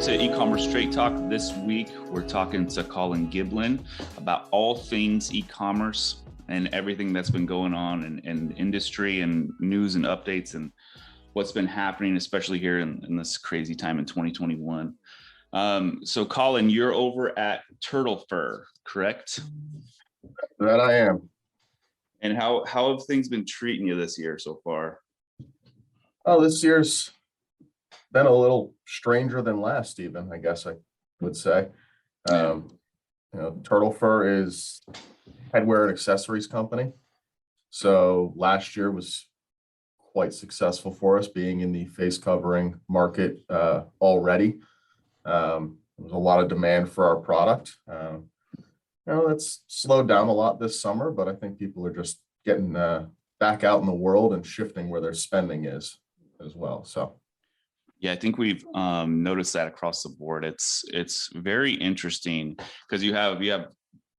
to e-commerce straight talk. This week we're talking to Colin Giblin about all things e-commerce and everything that's been going on in industry and news and updates and what's been happening, especially here in this crazy time in 2021. So Colin, you're over at Turtle Fur, correct? That I am. And how have things been treating you this year so far? Oh, this year's been a little stranger than last, even, I guess I would say. Turtle Fur is headwear and accessories company. So last year was quite successful for us, being in the face covering market already. There was a lot of demand for our product. That's slowed down a lot this summer, but I think people are just getting back out in the world and shifting where their spending is as well. So. Yeah, I think we've noticed that across the board. It's very interesting because you have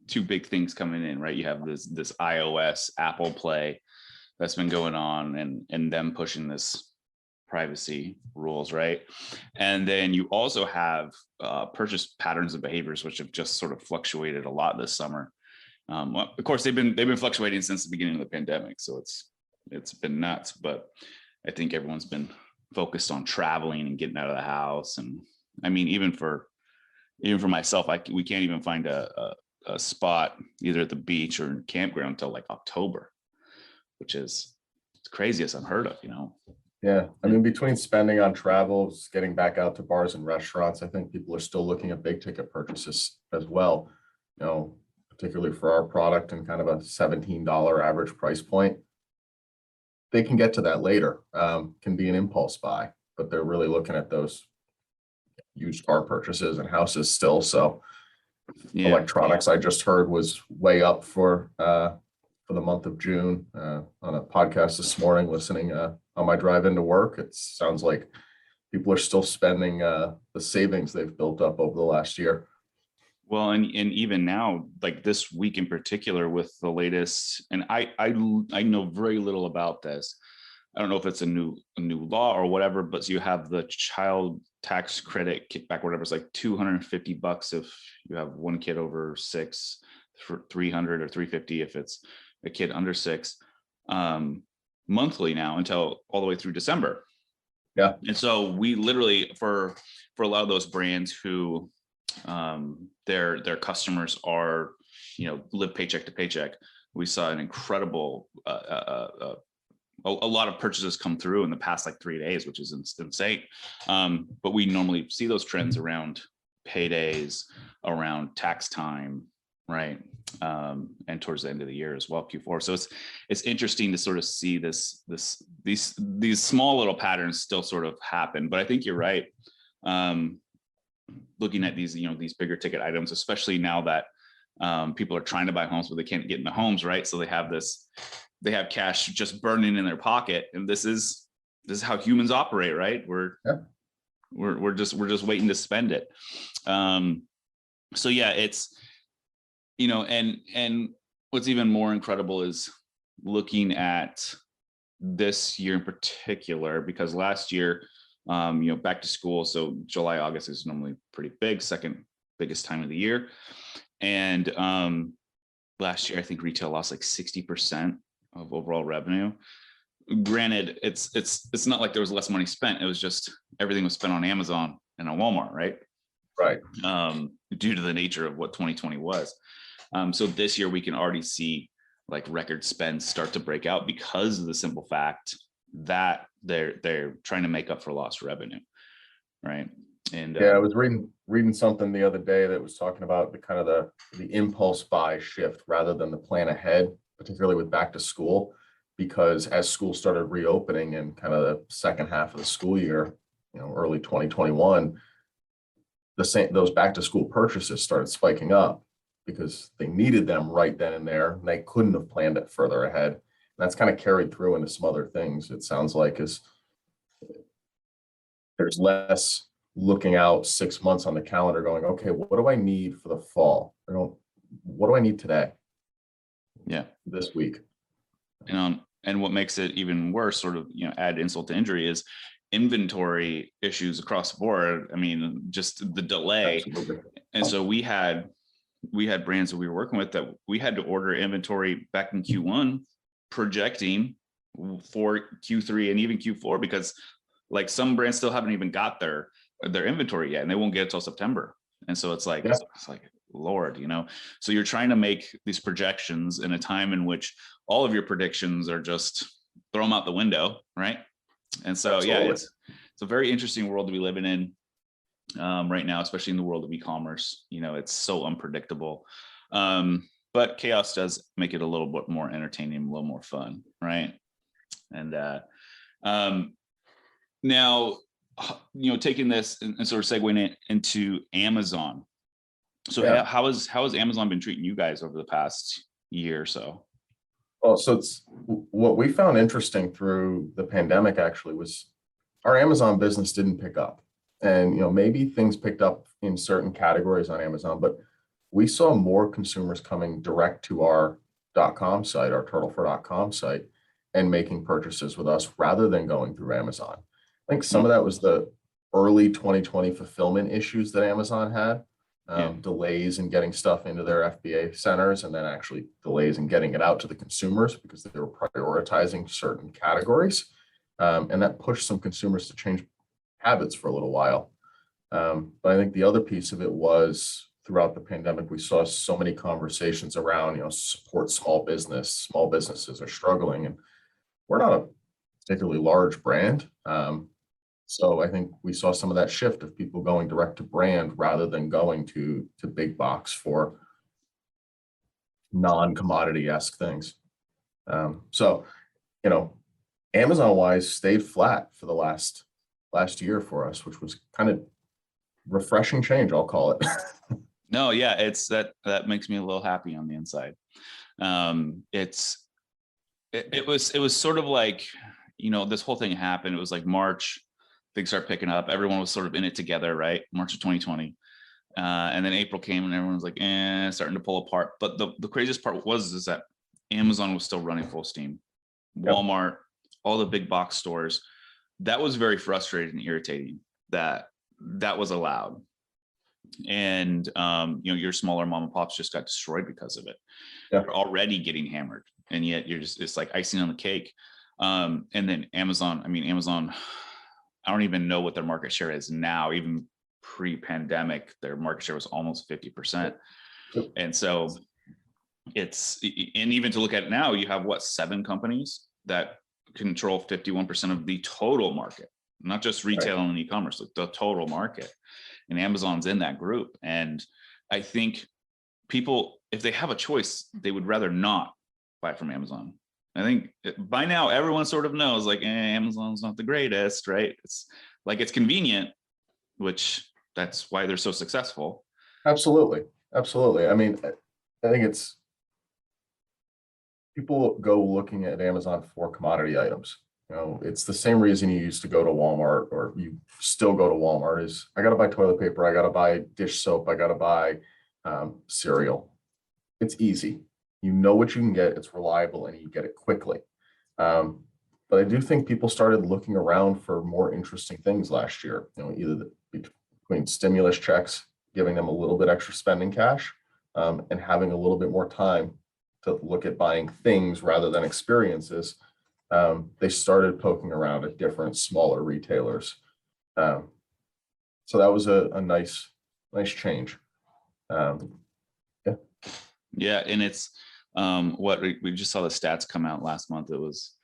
two big things coming in, right? You have this iOS Apple Play that's been going on and them pushing this privacy rules, right? And then you also have purchase patterns and behaviors, which have just sort of fluctuated a lot this summer. Well, of course, they've been fluctuating since the beginning of the pandemic, so it's been nuts. But I think everyone's been focused on traveling and getting out of the house. And I mean, even for myself, we can't even find a spot either at the beach or in campground until like October, which is the craziest I've heard of, Yeah, I mean, between spending on travels, getting back out to bars and restaurants, I think people are still looking at big ticket purchases as well, particularly for our product and kind of a $17 average price point. They can get to that later, can be an impulse buy, but they're really looking at those used car purchases and houses still. So yeah. Electronics, I just heard, was way up for the month of June on a podcast this morning, listening on my drive into work. It sounds like people are still spending the savings they've built up over the last year. Well, and even now, like this week in particular, with the latest, and I know very little about this. I don't know if it's a new law or whatever, but you have the child tax credit kickback, whatever. It's like $250 if you have one kid over 6, for $300 or $350 if it's a kid under 6, monthly now until all the way through December. Yeah, and so we literally for a lot of those brands who their customers are, live paycheck to paycheck. We saw an incredible, a lot of purchases come through in the past like 3 days, which is insane. But we normally see those trends around paydays, around tax time, right? And towards the end of the year as well, Q4. So it's interesting to sort of see these small little patterns still sort of happen. But I think you're right. Looking at these, these bigger ticket items, especially now that people are trying to buy homes, but they can't get into homes, right? So they have cash just burning in their pocket, and this is how humans operate, right? We're just waiting to spend it. So yeah, it's and what's even more incredible is looking at this year in particular, because last year, back to school. So July, August is normally pretty big, second biggest time of the year. And last year, I think retail lost like 60% of overall revenue. Granted, it's not like there was less money spent. It was just everything was spent on Amazon and on Walmart, right? Right. Due to the nature of what 2020 was. So this year we can already see like record spends start to break out because of the simple fact that they're trying to make up for lost revenue, right? And yeah, I was reading something the other day that was talking about the kind of the impulse buy shift rather than the plan ahead, particularly with back to school, because as school started reopening in kind of the second half of the school year, early 2021, those back to school purchases started spiking up because they needed them right then and there, and they couldn't have planned it further ahead. And that's kind of carried through into some other things. It sounds like there's less looking out 6 months on the calendar going, okay, what do I need for the fall? What do I need today? Yeah, this week. And what makes it even worse, sort of, add insult to injury, is inventory issues across the board. I mean, just the delay. Absolutely. And so we had brands that we were working with that we had to order inventory back in Q1, projecting for Q3 and even Q4, because like some brands still haven't even got their inventory yet, and they won't get it till September. And so it's like, Yeah. it's like, Lord, so you're trying to make these projections in a time in which all of your predictions are just throw them out the window, right? And so, Absolutely. yeah, it's a very interesting world to be living in right now, especially in the world of e-commerce. It's so unpredictable, but chaos does make it a little bit more entertaining, a little more fun, right? And now, taking this and sort of segueing it into Amazon. So Yeah. how has Amazon been treating you guys over the past year or so? Well, so it's what we found interesting through the pandemic actually was our Amazon business didn't pick up. And maybe things picked up in certain categories on Amazon, but we saw more consumers coming direct to our .com site, our turtlefur.com site, and making purchases with us rather than going through Amazon. I think some of that was the early 2020 fulfillment issues that Amazon had. Delays in getting stuff into their FBA centers, and then actually delays in getting it out to the consumers because they were prioritizing certain categories. And that pushed some consumers to change habits for a little while. But I think the other piece of it was throughout the pandemic, we saw so many conversations around, support small business. Small businesses are struggling, and we're not a particularly large brand. So I think we saw some of that shift of people going direct to brand rather than going to big box for non-commodity-esque things. So, Amazon wise stayed flat for the last year for us, which was kind of refreshing change, I'll call it. No, yeah, it's that makes me a little happy on the inside. It was sort of like, this whole thing happened. It was like March. Things start picking up. Everyone was sort of in it together, right? March of 2020. And then April came and everyone was like, starting to pull apart. But the craziest part is that Amazon was still running full steam. Walmart, all the big box stores. That was very frustrating and irritating that was allowed. And, your smaller mom and pops just got destroyed because of it. Yeah. You're already getting hammered. And yet it's like icing on the cake. And then Amazon, I don't even know what their market share is now. Even pre-pandemic, their market share was almost 50%. And so and even to look at it now, you have 7 companies that control 51% of the total market, not just retail and e-commerce, like the total market. And Amazon's in that group. And I think people, if they have a choice, they would rather not buy from Amazon. I think by now everyone sort of knows, like, Amazon's not the greatest, right? It's like, it's convenient, which that's why they're so successful. Absolutely. I think it's people go looking at Amazon for commodity items. It's the same reason you used to go to Walmart, or you still go to Walmart, is I got to buy toilet paper, I got to buy dish soap, I got to buy cereal. It's easy. You know what you can get, it's reliable, and you get it quickly. But I do think people started looking around for more interesting things last year, either between stimulus checks, giving them a little bit extra spending cash, and having a little bit more time to look at buying things rather than experiences. They started poking around at different smaller retailers. So that was a nice change. Yeah, and it's what we just saw the stats come out last month. It was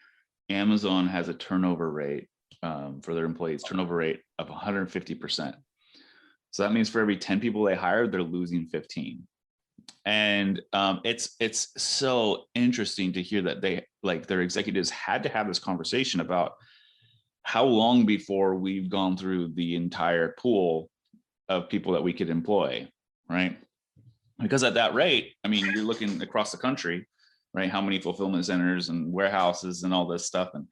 Amazon has a turnover rate for their employees, turnover rate of 150%. So that means for every 10 people they hire, they're losing 15. And it's so interesting to hear that their executives had to have this conversation about how long before we've gone through the entire pool of people that we could employ, right? Because at that rate, you're looking across the country, right? How many fulfillment centers and warehouses and all this stuff, and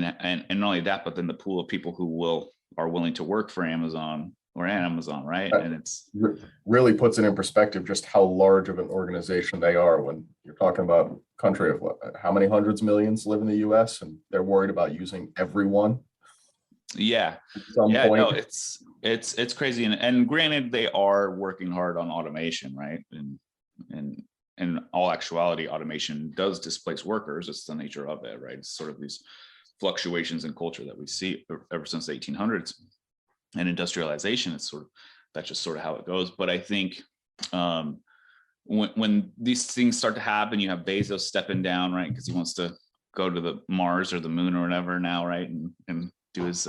not only that, but then the pool of people who are willing to work for Amazon or at Amazon, right? And it's really puts it in perspective just how large of an organization they are when you're talking about a country of how many hundreds of millions live in the US, and they're worried about using everyone. Yeah. at some Yeah, no, point. it's crazy. And granted, they are working hard on automation, right? And in all actuality, automation does displace workers. It's the nature of it, right? It's sort of these fluctuations in culture that we see ever since the 1800s, and industrialization. It's sort of, that's just sort of how it goes. But I think when these things start to happen, you have Bezos stepping down, right? Because he wants to go to the Mars or the moon or whatever now, right? And do his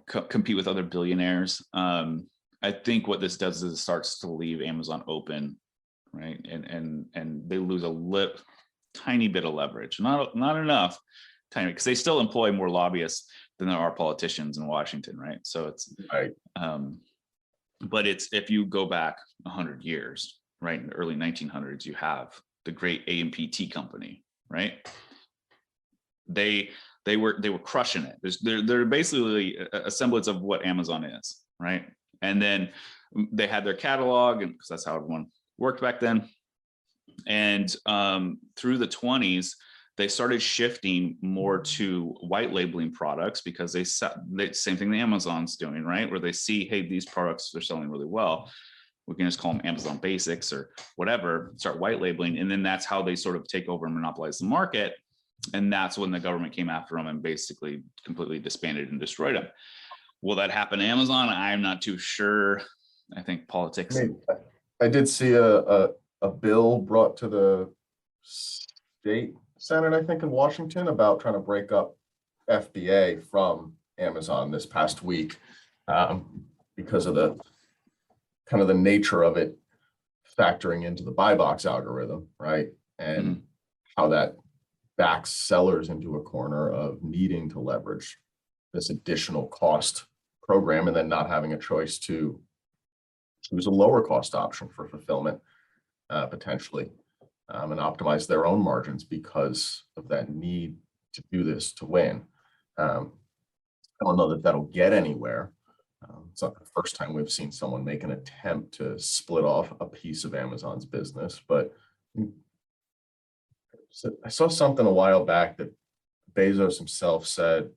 compete with other billionaires. I think what this does is it starts to leave Amazon open, right? And they lose a tiny bit of leverage, not enough, tiny, because they still employ more lobbyists than there are politicians in Washington, right? So it's Right. But it's, if you go back 100 years, right, in the early 1900s, you have the great A&P company, right? They were crushing it. They're basically a semblance of what Amazon is, right? And then they had their catalog, and because that's how everyone worked back then. And through the 20s, they started shifting more to white labeling products, because they same thing the Amazon's doing, right? Where they see, hey, these products are selling really well, we can just call them Amazon Basics or whatever, start white labeling. And then that's how they sort of take over and monopolize the market. And that's when the government came after them and basically completely disbanded and destroyed them. Will that happen to Amazon? I'm not too sure. I think politics. I did see a bill brought to the state Senate, I think, in Washington, about trying to break up FBA from Amazon this past week, because of the kind of the nature of it factoring into the buy box algorithm, right? And how that backs sellers into a corner of needing to leverage this additional cost program and then not having a choice to choose a lower cost option for fulfillment, potentially, and optimize their own margins because of that need to do this to win. I don't know that that'll get anywhere. It's not the first time we've seen someone make an attempt to split off a piece of Amazon's business, but I saw something a while back that Bezos himself said,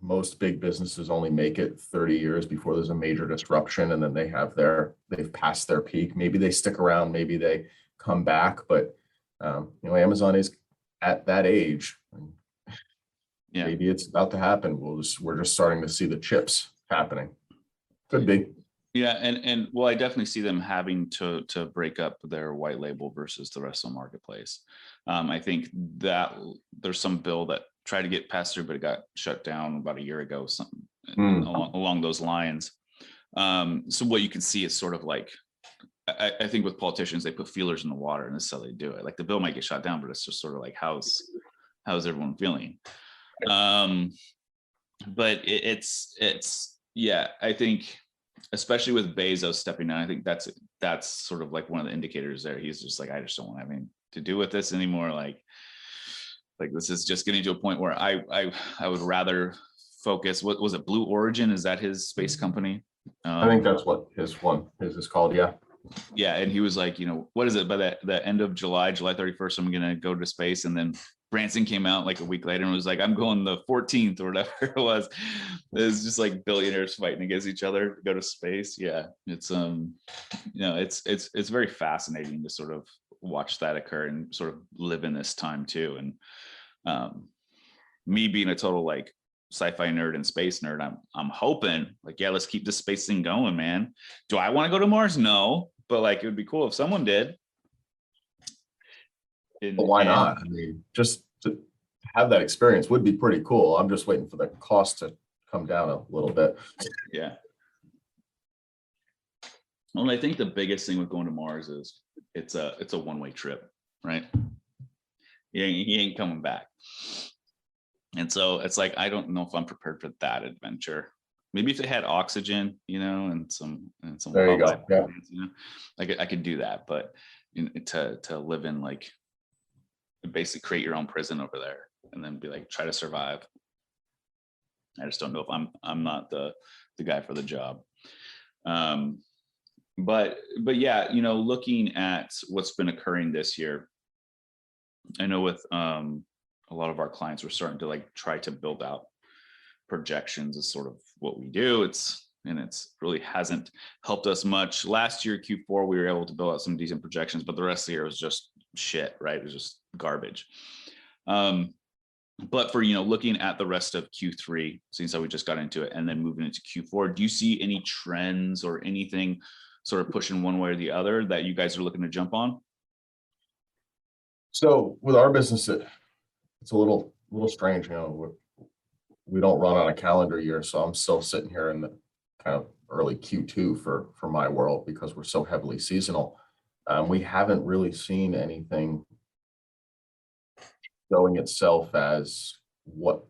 most big businesses only make it 30 years before there's a major disruption, and then they've passed their peak. Maybe they stick around, maybe they come back, but Amazon is at that age. Yeah. Maybe it's about to happen. We're just starting to see the chips happening. Could be. Yeah, and well, I definitely see them having to break up their white label versus the rest of the marketplace. I think that there's some bill that tried to get passed through, but it got shut down about a year ago, something along those lines. So what you can see is sort of like, I think with politicians, they put feelers in the water, and this is how they do it. Like the bill might get shot down, but it's just sort of like, how's everyone feeling? But it's yeah, I think, especially with Bezos stepping down, I think that's sort of like one of the indicators there. He's just like, I just don't want to have anything to do with this anymore. Like this is just getting to a point where I would rather focus. What was it? Blue Origin? Is that his space company? I think that's what his is called. Yeah. Yeah. And he was like, what is it? By the end of July 31st, I'm going to go to space. And then Branson came out like a week later and was like, I'm going the 14th or whatever it was. It's just like billionaires fighting against each other to go to space. Yeah. It's, it's very fascinating to sort of watch that occur and sort of live in this time too. And me being a total like sci-fi nerd and space nerd, I'm hoping like, yeah, let's keep this space thing going, man. Do I want to go to Mars? No, but like it would be cool if someone did. But why not? I mean, just to have that experience would be pretty cool. I'm just waiting for the cost to come down a little bit. Yeah. Well, I think the biggest thing with going to Mars is it's a one-way trip, right? He ain't coming back. And so it's like, I don't know if I'm prepared for that adventure. Maybe if they had oxygen, and some there you go. Yeah. I could do that, but to live in like, basically create your own prison over there and then be like, try to survive. I just don't know if I'm not the guy for the job. But yeah, looking at what's been occurring this year, I know with a lot of our clients, we're starting to like try to build out projections is sort of what we do. It's really hasn't helped us much. Last year, Q4, we were able to build out some decent projections, but the rest of the year was just shit, right? It was just garbage. But for, looking at the rest of Q3, since how we just got into it, and then moving into Q4, do you see any trends or anything sort of pushing one way or the other that you guys are looking to jump on? So with our business, it's a little strange. We don't run on a calendar year, so I'm still sitting here in the kind of early Q2 for my world, because we're so heavily seasonal. We haven't really seen anything showing itself as what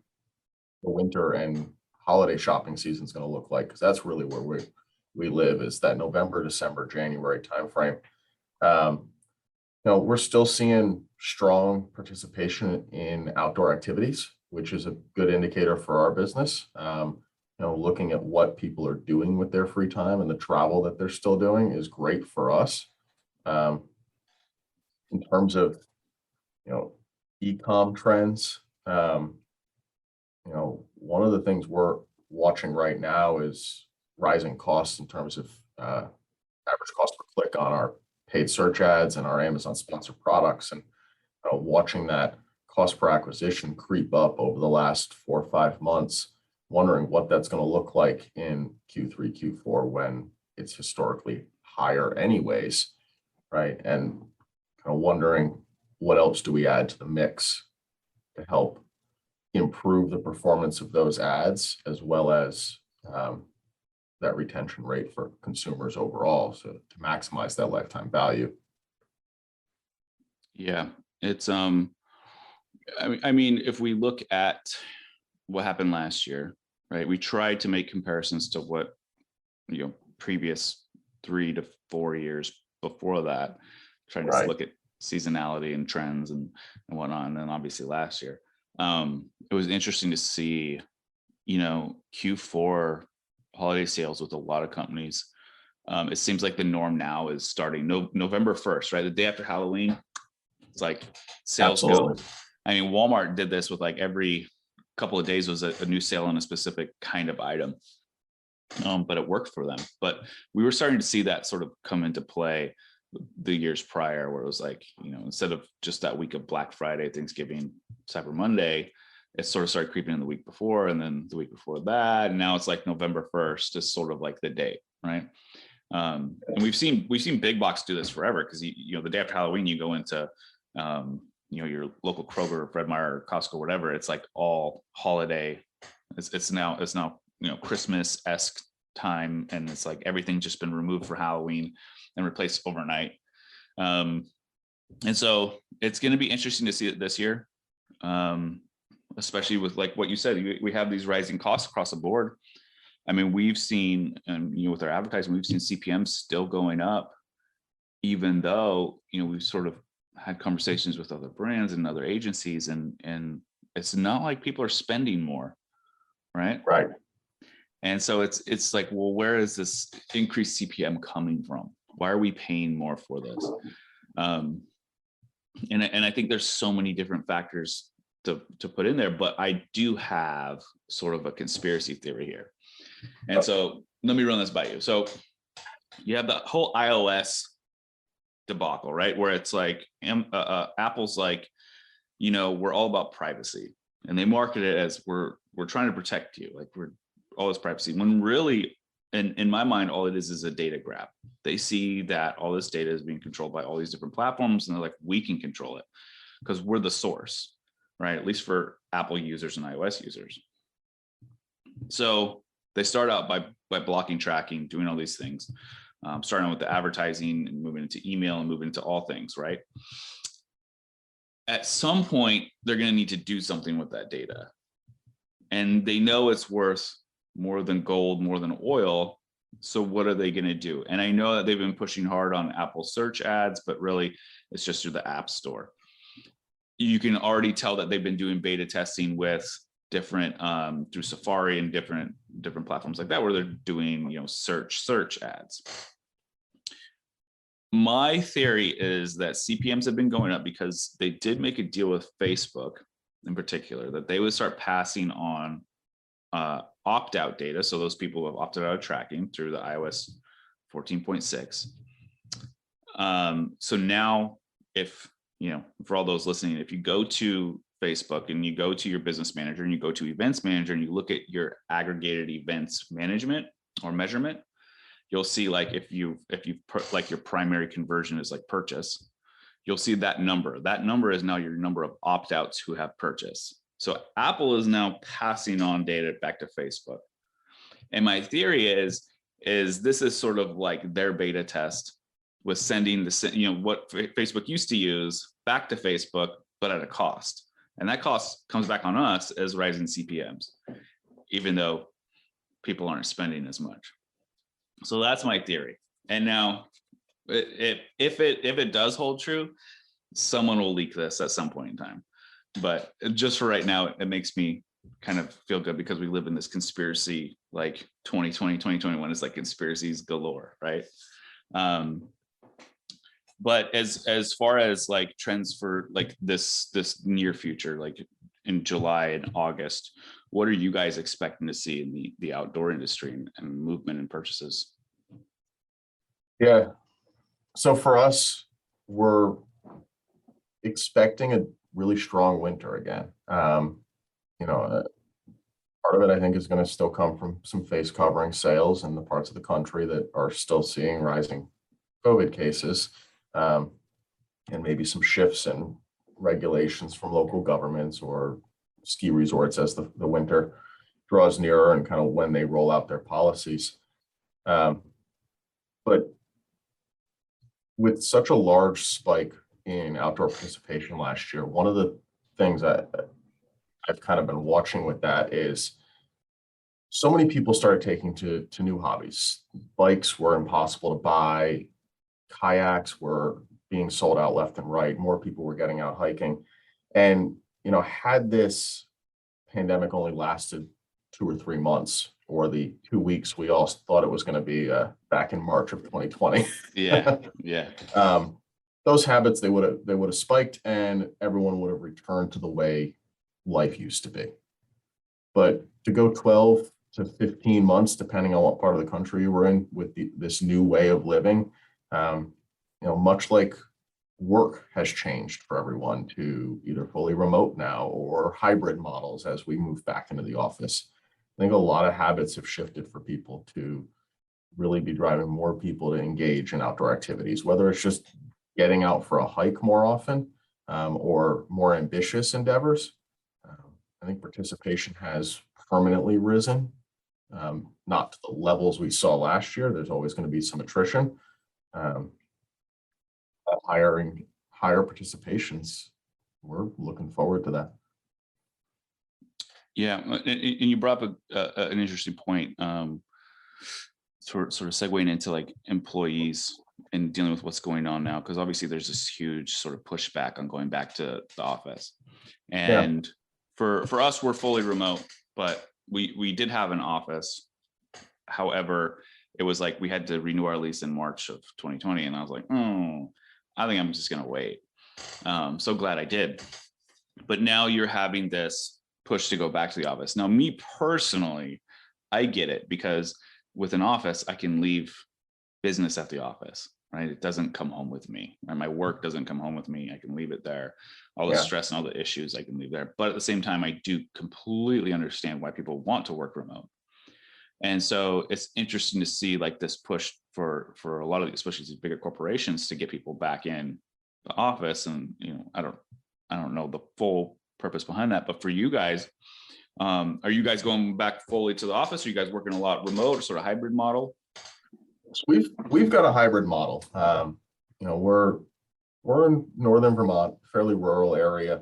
the winter and holiday shopping season is going to look like, because that's really where we live, is that November, December, January timeframe. We're still seeing strong participation in outdoor activities, which is a good indicator for our business. Looking at what people are doing with their free time and the travel that they're still doing is great for us. In terms of, e-com trends, one of the things we're watching right now is rising costs in terms of average cost per click on our paid search ads and our Amazon sponsored products, and watching that cost per acquisition creep up over the last 4 or 5 months, wondering what that's going to look like in Q3, Q4, when it's historically higher anyways, right? And kind of wondering what else do we add to the mix to help improve the performance of those ads, as well as that retention rate for consumers overall, so to maximize that lifetime value. Yeah, it's I mean, if we look at what happened last year, right? We tried to make comparisons to what, previous 3 to 4 years before that, trying to look at seasonality and trends and whatnot. And then obviously last year, it was interesting to see, Q4 holiday sales with a lot of companies. It seems like the norm now is starting November 1st, right? The day after Halloween, it's like sales go. I mean, Walmart did this with like every couple of days was a new sale on a specific kind of item. But it worked for them. But we were starting to see that sort of come into play the years prior, where it was like, instead of just that week of Black Friday, Thanksgiving, Cyber Monday, it sort of started creeping in the week before, and then the week before that, and now it's like November 1st is sort of like the date, right? And we've seen big box do this forever, because the day after Halloween, you go into your local Kroger, Fred Meyer, Costco, whatever. It's like all holiday. It's now Christmas-esque time, and it's like everything's just been removed for Halloween and replaced overnight. And so it's going to be interesting to see it this year, especially with like what you said. We have these rising costs across the board. I mean, we've seen, with our advertising, we've seen CPMs still going up, even though, we've sort of had conversations with other brands and other agencies, and it's not like people are spending more, right? Right. And so it's like, well, where is this increased CPM coming from? Why are we paying more for this? And I think there's so many different factors to put in there, but I do have sort of a conspiracy theory here. And so let me run this by you. So you have the whole iOS debacle, right? Where it's like Apple's like, we're all about privacy, and they market it as we're trying to protect you, like we're all this privacy, when really, in my mind, all it is a data grab. They see that all this data is being controlled by all these different platforms, and they're like, we can control it because we're the source, right? At least for Apple users and iOS users. So they start out by blocking tracking, doing all these things, starting with the advertising and moving into email and moving into all things, right? At some point, they're going to need to do something with that data. And they know it's worth more than gold, more than oil. So what are they going to do? And I know that they've been pushing hard on Apple search ads, but really it's just through the App Store. You can already tell that they've been doing beta testing with different through Safari and different platforms like that, where they're doing search ads. My theory is that CPMs have been going up because they did make a deal with Facebook in particular that they would start passing on opt-out data. So those people who have opted out of tracking through the iOS 14.6. So now if, for all those listening, if you go to Facebook and you go to your business manager and you go to events manager and you look at your aggregated events management or measurement, you'll see like if you put like your primary conversion is like purchase, you'll see that number. That number is now your number of opt-outs who have purchased. So Apple is now passing on data back to Facebook. And my theory is this is sort of like their beta test with sending the, what Facebook used to use back to Facebook, but at a cost. And that cost comes back on us as rising CPMs, even though people aren't spending as much. So that's my theory. And now if it does hold true, someone will leak this at some point in time. But just for right now, it makes me kind of feel good because we live in this conspiracy, like 2020, 2021 is like conspiracies galore, right? But as far as like trends for like this near future, like in July and August, what are you guys expecting to see in the outdoor industry and movement and purchases? Yeah. So for us, we're expecting a really strong winter again. Part of it, I think, is going to still come from some face covering sales in the parts of the country that are still seeing rising COVID cases, and maybe some shifts in regulations from local governments or ski resorts as the winter draws nearer and kind of when they roll out their policies. But with such a large spike in outdoor participation last year, one of the things I've kind of been watching with that is so many people started taking to new hobbies. Bikes were impossible to buy. Kayaks were being sold out left and right. More people were getting out hiking. And, had this pandemic only lasted 2 or 3 months, or the 2 weeks we all thought it was going to be back in March of 2020. Yeah. Those habits, they would have spiked and everyone would have returned to the way life used to be. But to go 12 to 15 months, depending on what part of the country you were in, with this new way of living, much like work has changed for everyone to either fully remote now or hybrid models as we move back into the office. I think a lot of habits have shifted for people to really be driving more people to engage in outdoor activities, whether it's just getting out for a hike more often, or more ambitious endeavors. I think participation has permanently risen, not to the levels we saw last year. There's always going to be some attrition. Higher participations, we're looking forward to that. Yeah, and you brought up an interesting point, sort of segueing into like employees and dealing with what's going on now, because obviously there's this huge sort of pushback on going back to the office. And for us, we're fully remote, but we did have an office. However, it was like we had to renew our lease in March of 2020, and I was like, I think I'm just going to wait. So glad I did. But now you're having this push to go back to the office. Now, me personally, I get it, because with an office, I can leave business at the office, right? It doesn't come home with me, and my work doesn't come home with me. I can leave it there. All the stress and all the issues I can leave there. But at the same time, I do completely understand why people want to work remote. And so it's interesting to see like this push for a lot of, especially these bigger corporations, to get people back in the office. And, I don't know the full purpose behind that, but for you guys, are you guys going back fully to the office? Are you guys working a lot remote, or sort of hybrid model? So we've got a hybrid model. We're in northern Vermont, fairly rural area,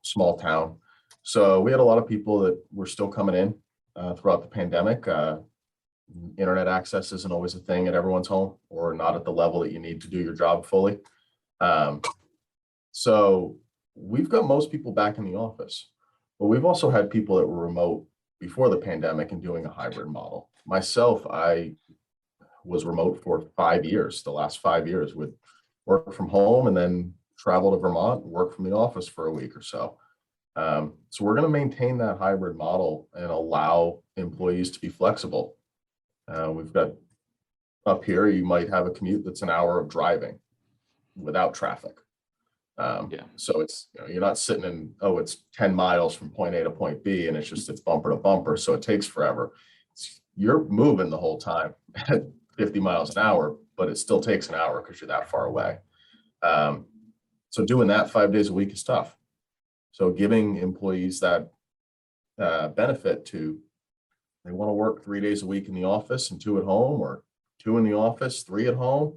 small town. So we had a lot of people that were still coming in throughout the pandemic. Internet access isn't always a thing at everyone's home, or not at the level that you need to do your job fully. So we've got most people back in the office, but we've also had people that were remote before the pandemic and doing a hybrid model. Myself, I was remote for 5 years. The last 5 years, would work from home and then travel to Vermont, work from the office for a week or so. So we're going to maintain that hybrid model and allow employees to be flexible. We've got up here, you might have a commute that's an hour of driving without traffic. Yeah. So it's, you're not sitting in, oh, it's 10 miles from point A to point B and it's bumper to bumper. So it takes forever. You're moving the whole time at 50 miles an hour, but it still takes an hour because you're that far away. So doing that 5 days a week is tough. So giving employees that benefit to, they want to work 3 days a week in the office and 2 at home, or 2 in the office, 3 at home.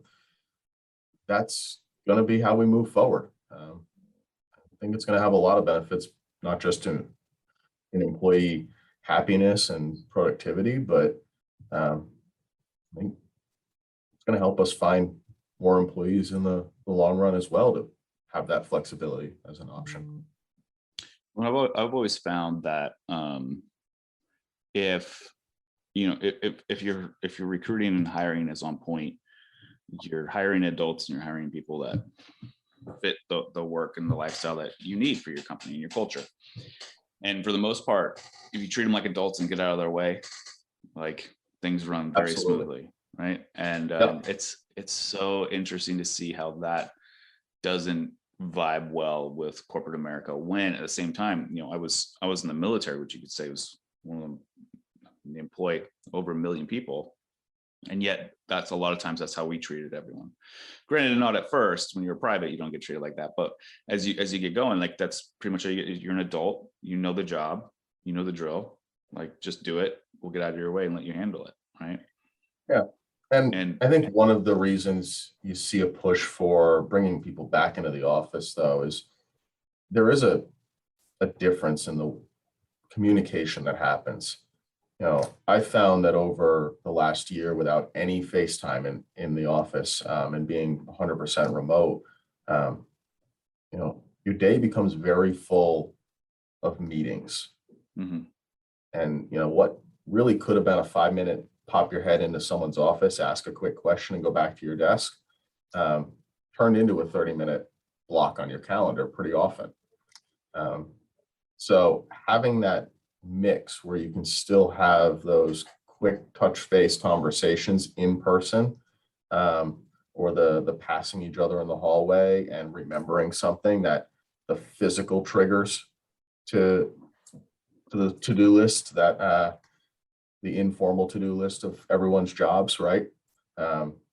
That's going to be how we move forward. I think it's going to have a lot of benefits, not just in employee happiness and productivity, but I think it's going to help us find more employees in the long run as well, to have that flexibility as an option. Well, I've always found that if you're recruiting and hiring is on point, you're hiring adults and you're hiring people that fit the work and the lifestyle that you need for your company and your culture. And for the most part, if you treat them like adults and get out of their way, like, things run very smoothly, right? And it's so interesting to see how that doesn't vibe well with corporate America, when at the same time, I was in the military, which you could say was one of them, they employ over 1 million people. And yet that's a lot of times that's how we treated everyone. Granted, not at first. When you're private, you don't get treated like that. But as you get going, like, that's pretty much how you're an adult, you know the job, you know the drill, like, just do it. We'll get out of your way and let you handle it. Right. Yeah. And I think one of the reasons you see a push for bringing people back into the office, though, is there is a difference in the communication that happens. I found that over the last year, without any FaceTime in the office, and being 100% remote, your day becomes very full of meetings. Mm-hmm. And what really could have been a 5-minute pop your head into someone's office, ask a quick question, and go back to your desk, turned into a 30-minute block on your calendar pretty often. So having that mix where you can still have those quick touch base conversations in person, or the passing each other in the hallway and remembering something that the physical triggers to the to-do list, that the informal to-do list of everyone's jobs, right, has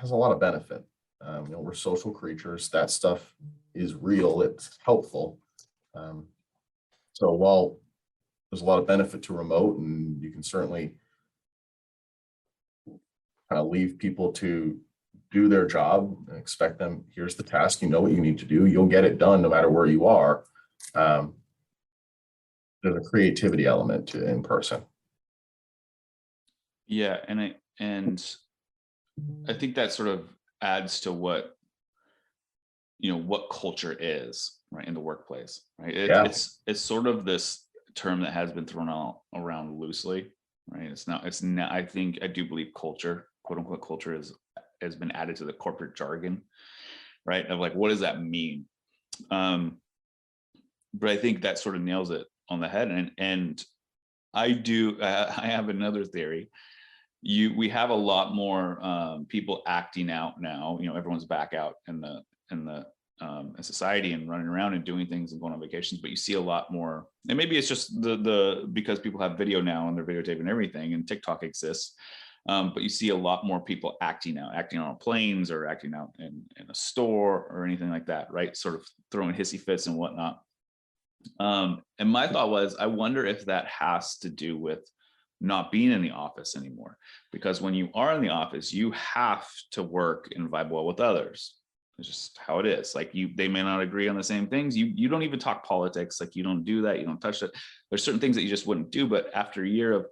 a lot of benefit. We're social creatures. That stuff is real. It's helpful. So while there's a lot of benefit to remote, and you can certainly kind of leave people to do their job and expect them, here's the task, you know what you need to do, you'll get it done no matter where you are. There's a creativity element to in person. Yeah, and I think that sort of adds to what culture is, right, in the workplace, right? It's sort of this term that has been thrown around loosely, right? It's not. I do believe culture, quote unquote culture, has been added to the corporate jargon, right? Of like, what does that mean? But I think that sort of nails it on the head. And I have another theory. We have a lot more people acting out now. Everyone's back out in society and running around and doing things and going on vacations. But you see a lot more, and maybe it's just the because people have video now and they're videotaping everything, and TikTok exists. But you see a lot more people acting on planes, or acting out in a store or anything like that, right? Sort of throwing hissy fits and whatnot. And my thought was, I wonder if that has to do with not being in the office anymore, because when you are in the office, you have to work and vibe well with others. It's just how it is. Like, they may not agree on the same things. You don't even talk politics. Like, you don't do that. You don't touch it. There's certain things that you just wouldn't do. But after a year of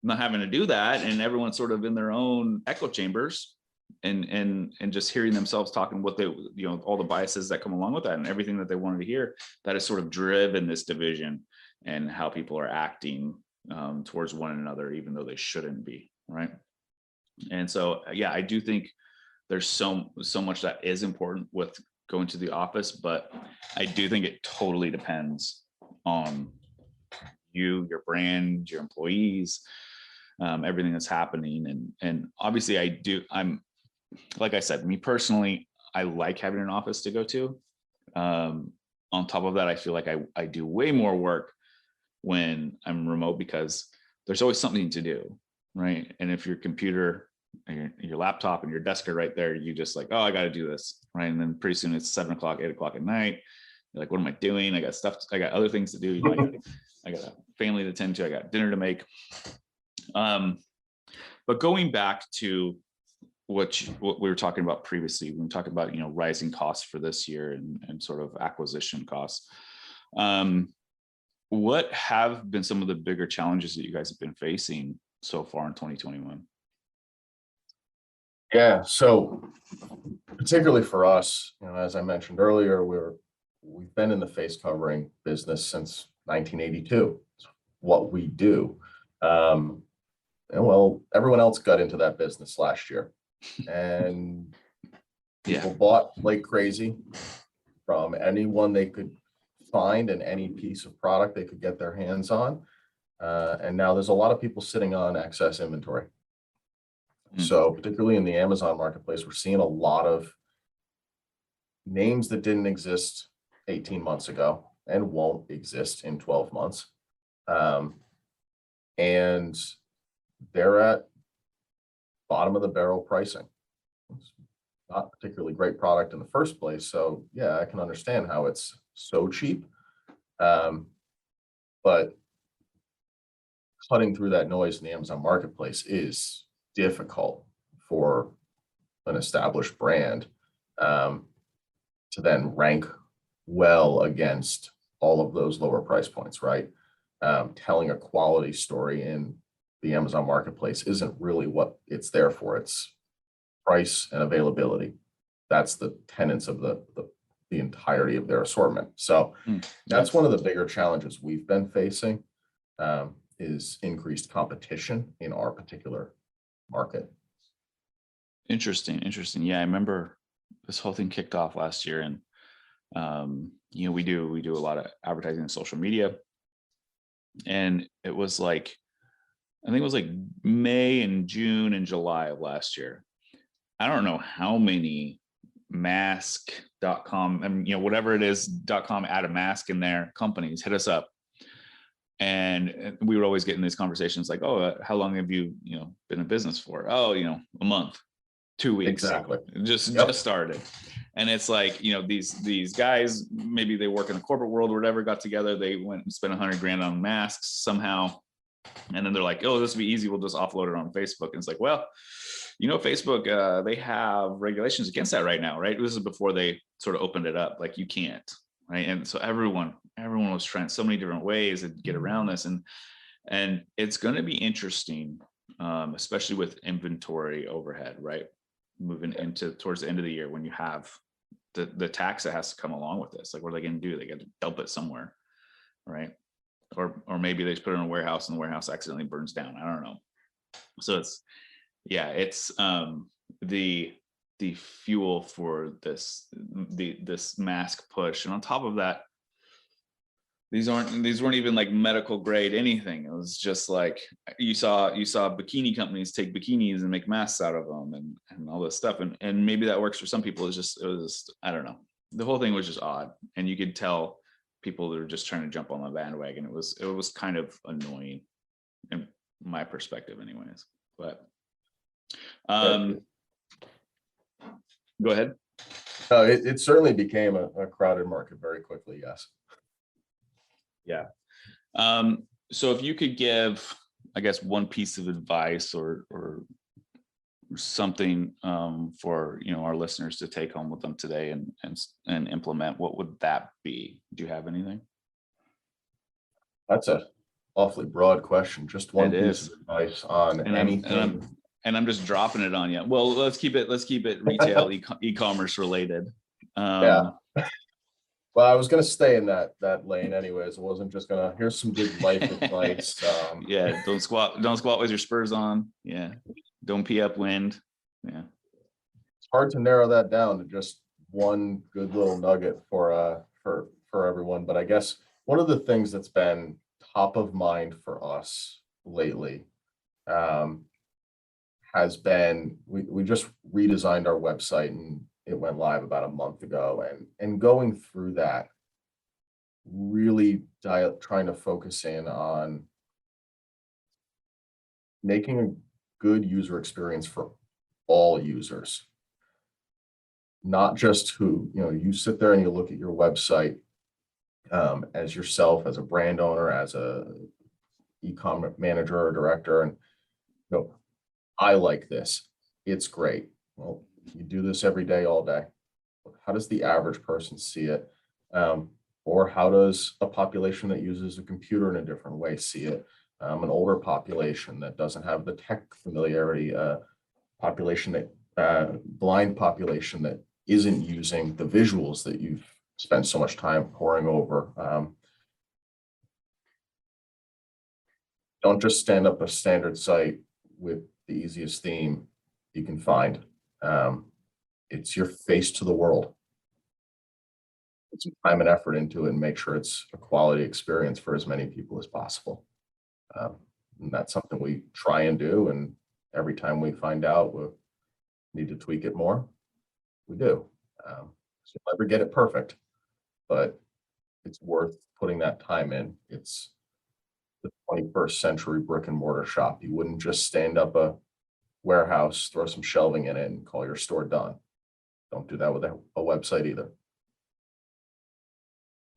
not having to do that, and everyone's sort of in their own echo chambers, and just hearing themselves talking what they, all the biases that come along with that and everything that they wanted to hear, that has sort of driven this division and how people are acting towards one another, even though they shouldn't be, right? And so, yeah, I do think there's so much that is important with going to the office, but I do think it totally depends on you, your brand, your employees, everything that's happening. And obviously I'm, like I said, me personally, I like having an office to go to. On top of that, I feel like I do way more work when I'm remote because there's always something to do, right? And if your computer and your laptop and your desk are right there, you just like, oh, I got to do this, right? And then pretty soon it's 7 o'clock, 8 o'clock at night. You're like, what am I doing? I got other things to do. You know, I got a family to tend to. I got dinner to make. But going back to what we were talking about previously, when we talked about, rising costs for this year and sort of acquisition costs. What have been some of the bigger challenges that you guys have been facing so far in 2021? Yeah, so particularly for us, as I mentioned earlier, we've been in the face covering business since 1982. It's what we do. And well, everyone else got into that business last year, and people bought like crazy from anyone they could find and any piece of product they could get their hands on. And now there's a lot of people sitting on excess inventory. So particularly in the Amazon marketplace, we're seeing a lot of names that didn't exist 18 months ago and won't exist in 12 months. And they're at bottom of the barrel pricing. It's not particularly great product in the first place. So yeah, I can understand how it's so cheap. But cutting through that noise in the Amazon marketplace is difficult for an established brand to then rank well against all of those lower price points, right? Telling a quality story in the Amazon marketplace isn't really what it's there for. It's price and availability. That's the tenets of the entirety of their assortment. So that's one of the bigger challenges we've been facing, is increased competition in our particular market. Interesting. Yeah, I remember this whole thing kicked off last year, and we do a lot of advertising on social media, and it was like, I think it was like May and June and July of last year. I don't know how many mask.com and whatever it is .com, add a mask in there, companies hit us up, and we were always getting these conversations like, oh, how long have you been in business for? Oh, a month, 2 weeks. Exactly. Just started. And it's like, these guys, maybe they work in the corporate world or whatever, got together, they went and spent $100,000 on masks somehow, and then they're like, oh, this will be easy, we'll just offload it on Facebook. And it's like, well, Facebook, they have regulations against that right now, right? This is before they sort of opened it up, like you can't, right? And so everyone was trying so many different ways to get around this, and it's going to be interesting, especially with inventory overhead, right? Moving into towards the end of the year, when you have the tax that has to come along with this. Like, what are they going to do? They got to dump it somewhere, right? Or maybe they just put it in a warehouse and the warehouse accidentally burns down. I don't know. So it's the fuel for this mask push. And on top of that, these weren't even like medical grade anything. It was just like you saw bikini companies take bikinis and make masks out of them and all this stuff. And maybe that works for some people. It was I don't know. The whole thing was just odd. And you could tell people that were just trying to jump on the bandwagon. It was kind of annoying in my perspective anyways. But go ahead. It certainly became a crowded market very quickly. Yes. Yeah. So if you could give, I guess, one piece of advice or something for our listeners to take home with them today and implement, what would that be? Do you have anything? That's a awfully broad question. Just one piece of advice on anything. I'm just dropping it on you. Well, let's keep it retail e-commerce related. Yeah. Well, I was going to stay in that lane anyways. I wasn't just going to, here's some good life advice. Yeah. Don't squat with your spurs on. Yeah. Don't pee upwind. Yeah. It's hard to narrow that down to just one good little nugget for for everyone, but I guess one of the things that's been top of mind for us lately um, has been we just redesigned our website and it went live about a month ago, and going through that, really trying to focus in on making a good user experience for all users, not just who, you sit there and you look at your website as yourself, as a brand owner, as a e-com manager or director, and I like this. It's great. Well, you do this every day, all day. How does the average person see it? Or how does a population that uses a computer in a different way see it? An older population that doesn't have the tech familiarity, population blind population that isn't using the visuals that you've spent so much time poring over. Don't just stand up a standard site with the easiest theme you can find. It's your face to the world. Put some time and effort into it and make sure it's a quality experience for as many people as possible. And that's something we try and do. And every time we find out we need to tweak it more, we do. So you'll never get it perfect, but it's worth putting that time in. It's the 21st century brick and mortar shop. You wouldn't just stand up a warehouse, throw some shelving in it, and call your store done. Don't do that with a website either.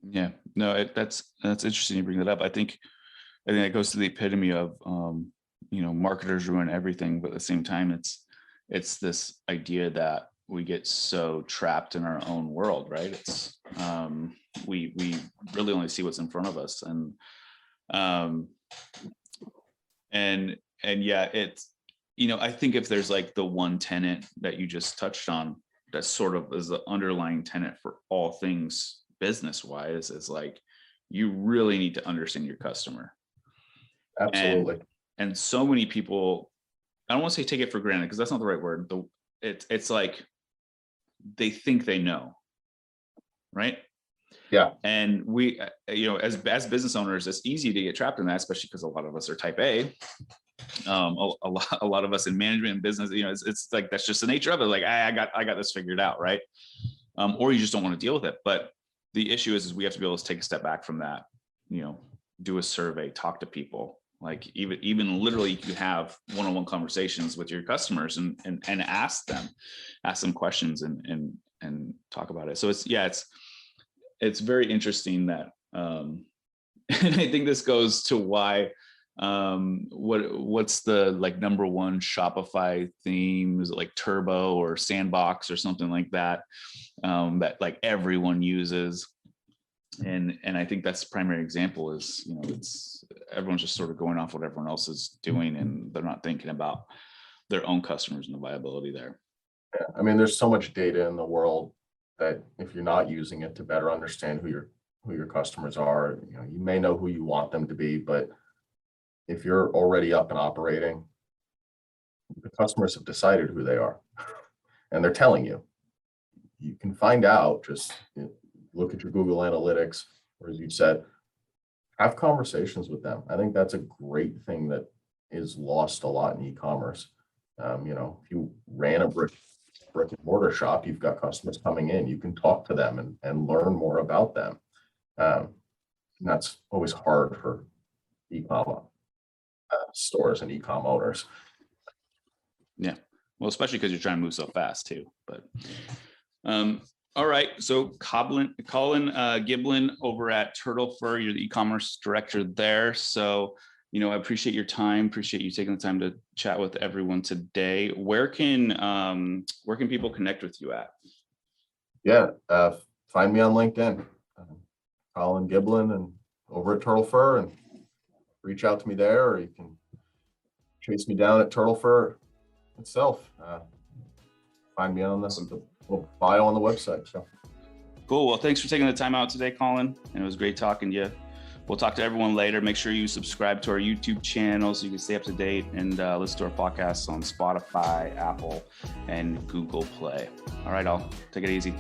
Yeah, no, that's interesting you bring that up. I think it goes to the epitome of marketers ruin everything, but at the same time, it's this idea that we get so trapped in our own world, right? It's we really only see what's in front of us, and yeah, it's I think if there's like the one tenet that you just touched on that sort of is the underlying tenet for all things business wise, is like you really need to understand your customer. Absolutely. And so many people, I don't want to say take it for granted because that's not the right word. It's like they think they know, right? Yeah. And we, as business owners, it's easy to get trapped in that, especially because a lot of us are type A. A lot of us in management and business, it's like that's just the nature of it. Like I got this figured out, right? Or you just don't want to deal with it. But the issue is we have to be able to take a step back from that. Do a survey, talk to people. Like even literally, you have one-on-one conversations with your customers and ask them questions and talk about it. So it's very interesting that, and I think this goes to why, what's the like number one Shopify theme? Is it like Turbo or Sandbox or something like that, that like everyone uses? And I think that's the primary example is, everyone's just sort of going off what everyone else is doing and they're not thinking about their own customers and the viability there. Yeah. I mean, there's so much data in the world that if you're not using it to better understand who your customers are, you may know who you want them to be, but if you're already up and operating, the customers have decided who they are and they're telling you. You can find out, just look at your Google Analytics, or as you said, have conversations with them. I think that's a great thing that is lost a lot in e-commerce. If you ran a brick and mortar shop, you've got customers coming in, you can talk to them and learn more about them. And that's always hard for e-com stores and e-com owners. Yeah, well, especially because you're trying to move so fast too. But all right, so Colin Giblin over at Turtle Fur, you're the e-commerce director there. So I appreciate your time. Appreciate you taking the time to chat with everyone today. Where can people connect with you at? Yeah, find me on LinkedIn, Colin Giblin, and over at Turtle Fur, and reach out to me there, or you can chase me down at Turtle Fur itself. Find me on the little bio on the website. So cool. Well, thanks for taking the time out today, Colin. And it was great talking to you. We'll talk to everyone later. Make sure you subscribe to our YouTube channel so you can stay up to date and listen to our podcasts on Spotify, Apple, and Google Play. All right, all. Take it easy.